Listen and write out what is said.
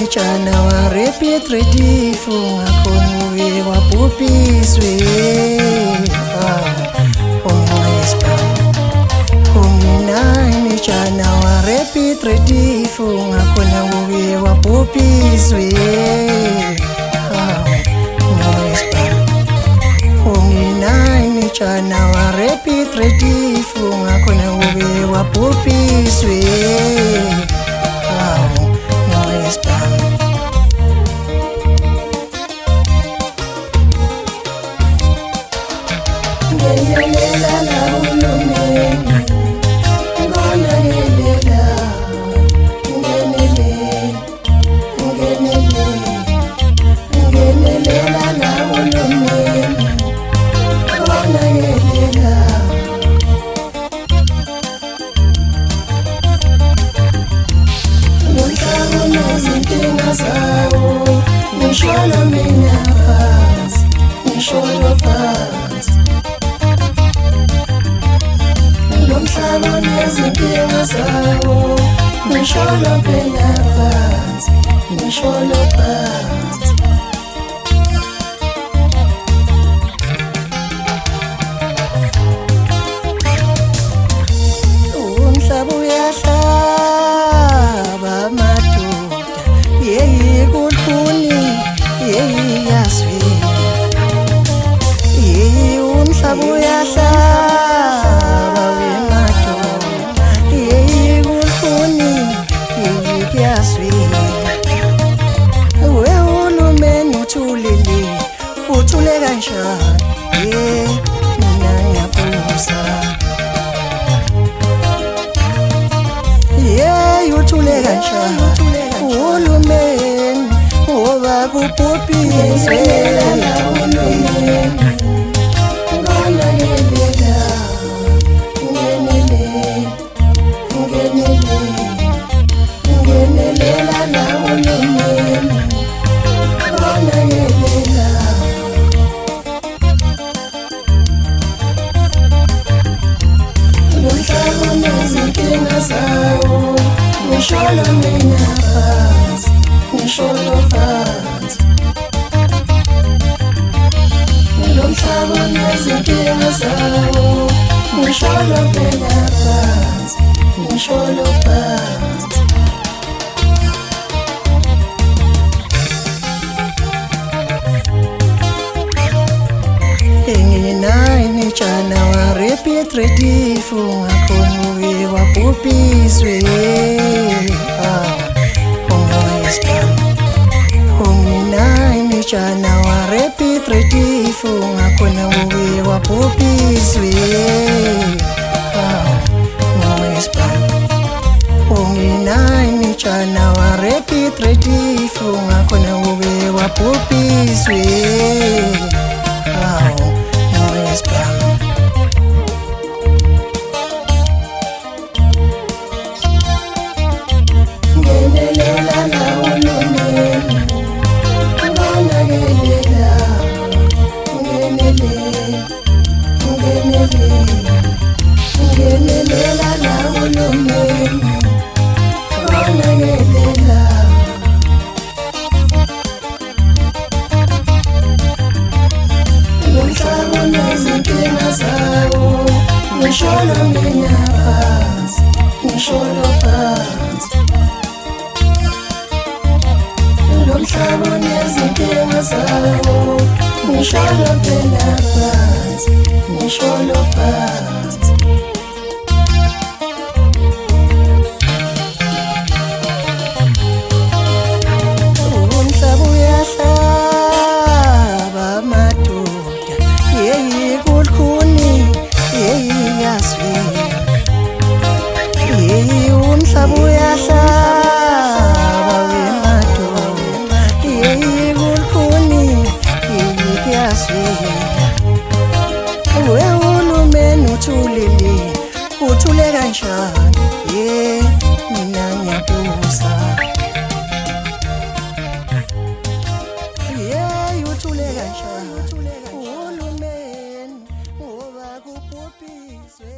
Chana wa repeat redifu ngakonuwe wapupiswe Ongoespa Onginani chana wa repeat redifu ngakonuwe wapupiswe Ongoespa Onginani chana wa repeat redifu ngakonuwe wapupiswe Ngenelela la ulumeni ngona ngenelela ngenelela la ulumeni ngona ngenelela Nomhlaba nezinkinga zawo ngisholo mina phansi ngisholo phansi Nomhlaba nezinkinga zawo ngisholo phela phansi ngisholo phansi Umhlaba uyahlaba madoda yeyi kuhluni yeyi yaswe yeyi umhlaba uyahlaba Uthule kanjani mina ngiyabuza uthule kanjani uhulumeni ngoba kubhubhiswe Ngenelela la uhulumeni Nomhlaba nezinkinga zawo ngisholo mina phansi ngisholo phansi Nomhlaba nezinkinga zawo ngisholo phela phansi ngisholo phansi Enginani chana wa repeat redifu ngakonuwe wapupiswe Ongoespa Enginani chana wa repeat redifu ngakonuwe wapupiswe Ongoespa Enginani chana wa repeat redifu ngakonuwe wapupiswe Ngenelela la ulumeni ngona ngenelela ngenelela la ulumeni ngona ngenelela Nomhlaba nezinkinga zawo ngisholo mina phansi ngisholo phansi Nomhlaba nezinkinga zawo ngisholo phela phansi ngisholo phansi Umhlaba uyahlaba madoda yeyi kuhluni yeyi yaswe yeyi umhlaba uyahlaba madoda yeyi kuhluni yeyi yaswe Uhulumeni uthule kanjani mina ngiyabuza uthule kanjani uhulumeni ngoba kubhubhiswe